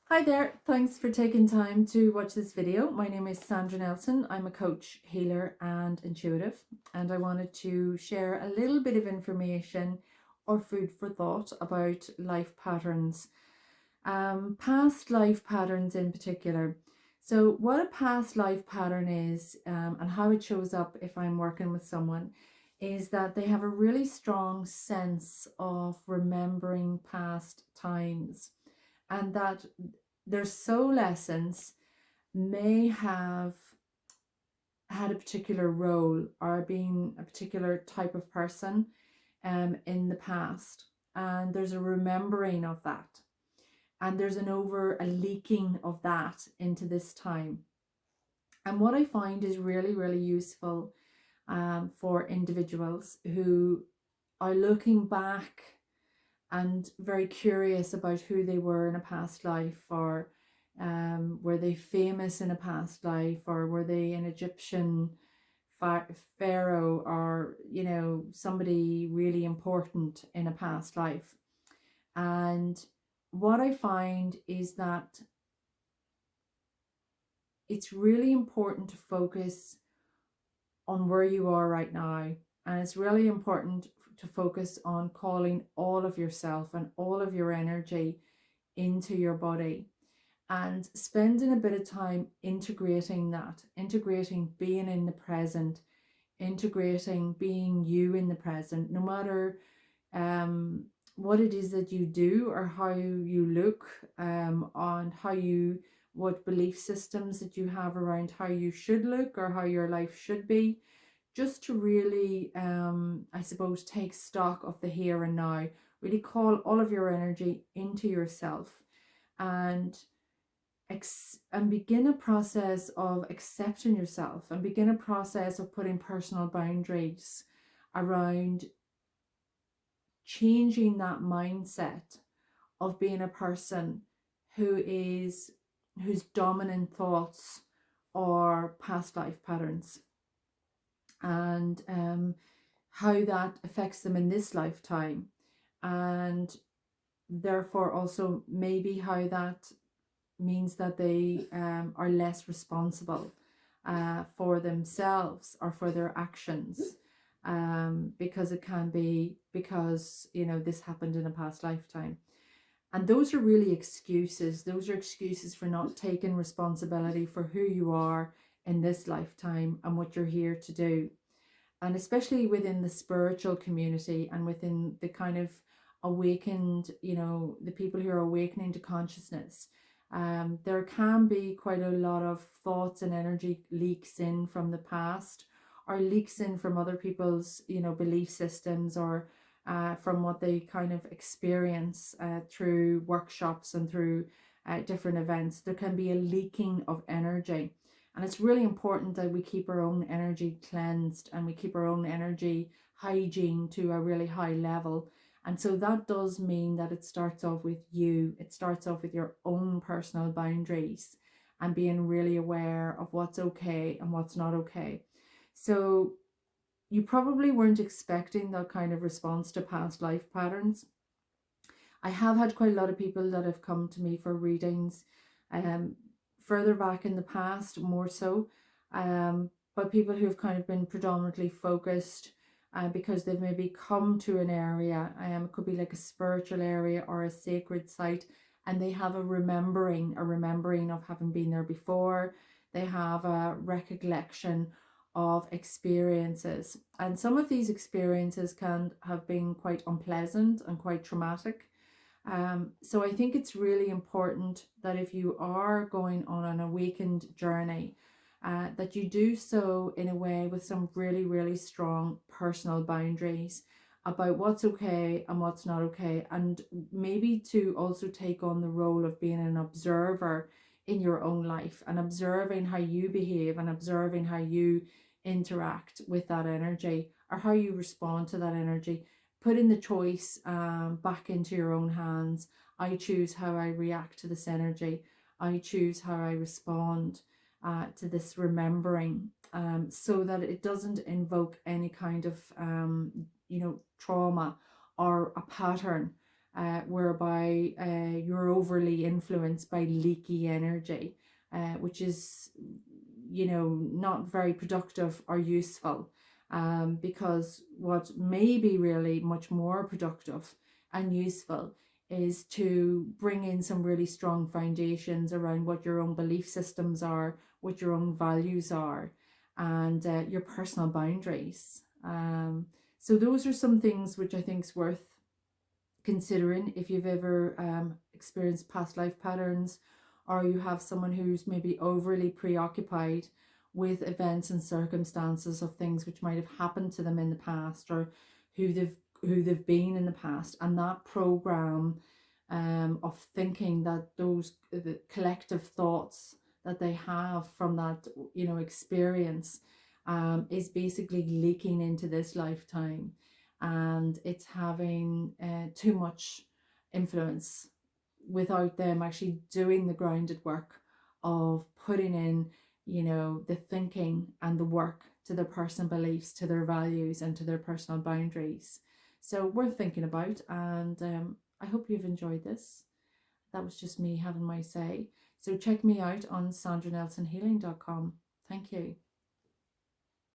Hi there, thanks for taking time to watch this video. My name is Sandra Nelson. I'm a coach, healer and intuitive, and I wanted to share a little bit of information or food for thought about life patterns, past life patterns in particular. So what a past life pattern is, and how it shows up if I'm working with someone, is that they have a really strong sense of remembering past times, and that their soul essence may have had a particular role or been a particular type of person in the past. And there's a remembering of that. And there's a leaking of that into this time. And what I find is really, really useful for individuals who are looking back and very curious about who they were in a past life, or were they famous in a past life, or were they an Egyptian pharaoh, or somebody really important in a past life. And what I find is that it's really important to focus on where you are right now, and it's really important to focus on calling all of yourself and all of your energy into your body, and spending a bit of time integrating that, integrating being in the present, integrating being you in the present, no matter um, what it is that you do or how you look, on how you, what belief systems that you have around how you should look or how your life should be, just to really, I suppose, take stock of the here and now, really call all of your energy into yourself, and begin a process of accepting yourself, and begin a process of putting personal boundaries around changing that mindset of being a person whose dominant thoughts are past life patterns, and how that affects them in this lifetime, and therefore also maybe how that means that they are less responsible for themselves or for their actions, because it can be because this happened in a past lifetime. And those are really excuses. Those are excuses for not taking responsibility for who you are in this lifetime and what you're here to do. And especially within the spiritual community and within the kind of awakened, the people who are awakening to consciousness, there can be quite a lot of thoughts and energy leaks in from the past, or leaks in from other people's, belief systems, or from what they kind of experience through workshops and through different events. There can be a leaking of energy. And it's really important that we keep our own energy cleansed and we keep our own energy hygiene to a really high level. And so that does mean that it starts off with you. It starts off with your own personal boundaries and being really aware of what's okay and what's not okay. So you probably weren't expecting that kind of response to past life patterns. I have had quite a lot of people that have come to me for readings, um, further back in the past, more so, but people who've kind of been predominantly focused because they've maybe come to an area, it could be like a spiritual area or a sacred site, and they have a remembering of having been there before. They have a recollection of experiences, and some of these experiences can have been quite unpleasant and quite traumatic. So I think it's really important that if you are going on an awakened journey, that you do so in a way with some really, really strong personal boundaries about what's okay and what's not okay, and maybe to also take on the role of being an observer in your own life and observing how you behave and observing how you interact with that energy or how you respond to that energy, putting the choice back into your own hands. I choose how I react to this energy. I choose how I respond to this remembering, so that it doesn't invoke any kind of, trauma or a pattern whereby you're overly influenced by leaky energy, which is, you know, not very productive or useful. Because what may be really much more productive and useful is to bring in some really strong foundations around what your own belief systems are, what your own values are, and your personal boundaries. So those are some things which I think is worth considering if you've ever experienced past life patterns, or you have someone who's maybe overly preoccupied with events and circumstances of things which might have happened to them in the past, or who they've been in the past, and that program of thinking that those the collective thoughts that they have from that, you know, experience is basically leaking into this lifetime, and it's having too much influence without them actually doing the grounded work of putting in, you know, the thinking and the work to their personal beliefs, to their values, and to their personal boundaries. So worth thinking about, and I hope you've enjoyed this. That was just me having my say. So check me out on sandranelsonhealing.com. Thank you.